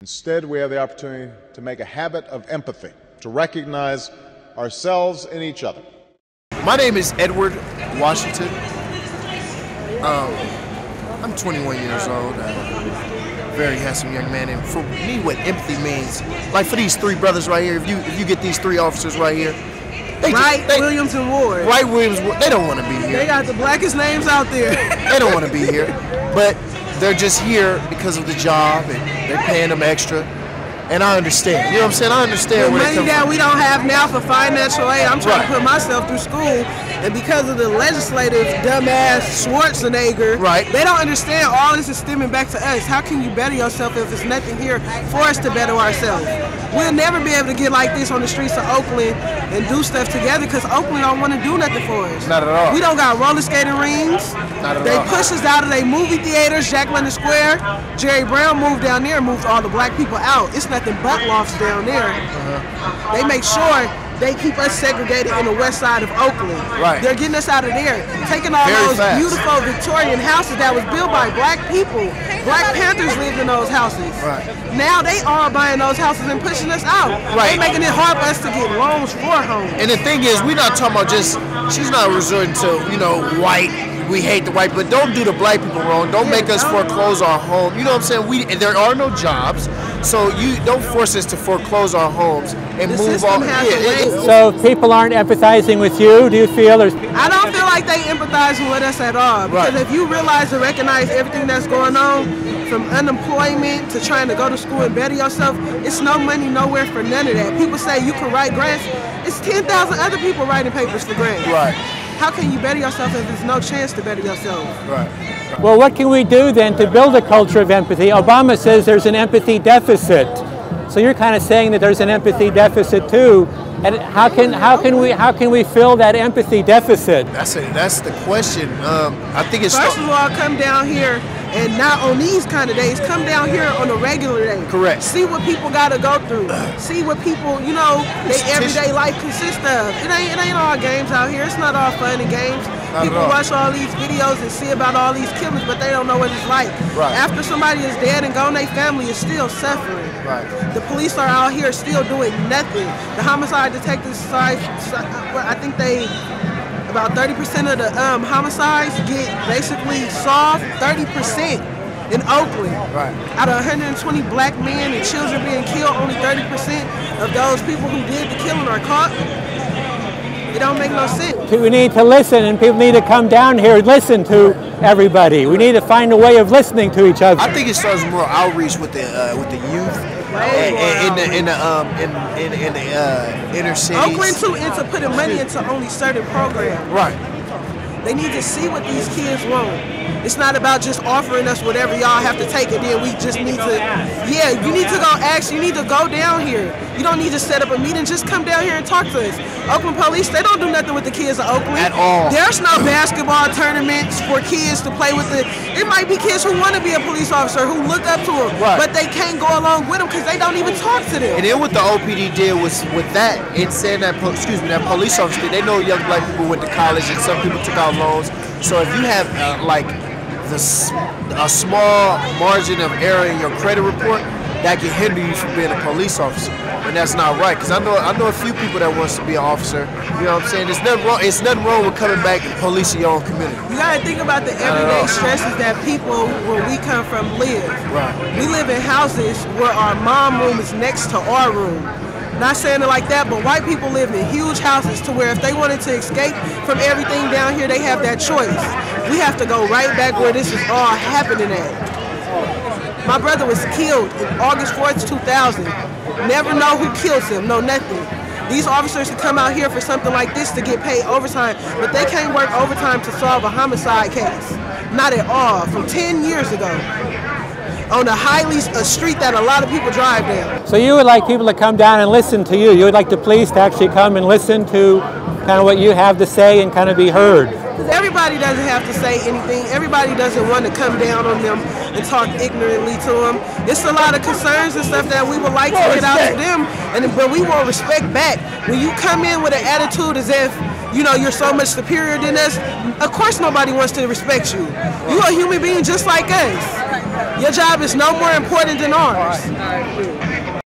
Instead, we have the opportunity to make a habit of empathy, to recognize ourselves in each other. My name is Edward Washington. I'm 21 years old, very handsome young man, and for me what empathy means, like for these three brothers right here, if you get these three officers right here, Williams and Ward. Wright, Williams, Ward, they don't want to be here. They got the blackest names out there. They don't want to be here, but they're just here because of the job, and they're paying them extra. And I understand. You know what I'm saying? I understand where they come from. The money that we don't have now for financial aid, I'm trying to put myself through school, and because of the legislative dumbass Schwarzenegger, they don't understand all this is stemming back to us. How can you better yourself if there's nothing here for us to better ourselves? We'll never be able to get like this on the streets of Oakland and do stuff together because Oakland don't want to do nothing for us. Not at all. We don't got roller skating rings. Not at all. They push us out of their movie theaters, Jack London Square. Jerry Brown moved down there and moved all the black people out. It's nothing but lofts down there. They make sure they keep us segregated in the west side of Oakland. They're getting us out of there, taking all those beautiful Victorian houses that was built by black people. Black Panthers lived in those houses. Now they are buying those houses and pushing us out. They're making it hard for us to get loans for homes. And the thing is, we're not talking about just, she's not resorting to, you know, white, we hate the white, but don't do the black people wrong. Don't make us foreclose our home. You know what I'm saying? There are no jobs, so you don't force us to foreclose our homes and move on. So people aren't empathizing with you, do you feel? I don't feel like they empathize with us at all. Because if you realize and recognize everything that's going on, from unemployment to trying to go to school and better yourself, it's no money nowhere for none of that. People say you can write grants. It's 10,000 other people writing papers for grants. How can you better yourself if there's no chance to better yourself? Well, what can we do then to build a culture of empathy? Obama says there's an empathy deficit. So you're kind of saying that there's an empathy deficit too. And how can we fill that empathy deficit? That's the question. I think it's first of all, come down here. And not on these kind of days, come down here on a regular day. Correct. See what people got to go through. See what people, you know, their everyday life consists of. It ain't all games out here. It's not all fun and games. People watch all these videos and see about all these killings, but they don't know what it's like. After somebody is dead and gone, their family is still suffering. The police are out here still doing nothing. The homicide detectives side, I think about 30% of the homicides get basically solved, 30% in Oakland. Out of 120 black men and children being killed, only 30% of those people who did the killing are caught. It don't make no sense. We need to listen, and people need to come down here and listen to everybody. We need to find a way of listening to each other. I think it starts more outreach with the youth. In the inner cities. Oakland too into putting money into only certain programs. They need to see what these kids want. It's not about just offering us whatever y'all have to take, and then we just need to, you need to go ask, you need to go down here. You don't need to set up a meeting, just come down here and talk to us. Oakland police, they don't do nothing with the kids of Oakland. At all. There's no basketball tournaments for kids to play with. It might be kids who want to be a police officer, who look up to them, but they can't go along with them because they don't even talk to them. And then what the OPD did was, with that, it said that, that police officer, they know young black people went to college and some people took out loans. So if you have a small margin of error in your credit report, that can hinder you from being a police officer, and that's not right. Because I know a few people that wants to be an officer. You know what I'm saying? It's nothing wrong with coming back and policing your own community. You gotta think about the everyday stresses that people where we come from live. We live in houses where our mom room is next to our room. Not saying it like that, but white people live in huge houses to where if they wanted to escape from everything down here, they have that choice. We have to go right back where this is all happening at. My brother was killed on August 4th, 2000. Never know who kills him, no nothing. These officers can come out here for something like this to get paid overtime, but they can't work overtime to solve a homicide case. Not at all, from 10 years ago. On a street that a lot of people drive down. So you would like people to come down and listen to you. You would like the police to actually come and listen to kind of what you have to say and kind of be heard. Everybody doesn't have to say anything. Everybody doesn't want to come down on them and talk ignorantly to them. It's a lot of concerns and stuff that we would like to get out to them, but we want respect back. When you come in with an attitude as if, you know, you're so much superior than us, of course nobody wants to respect you. You're a human being just like us. Your job is no more important than ours.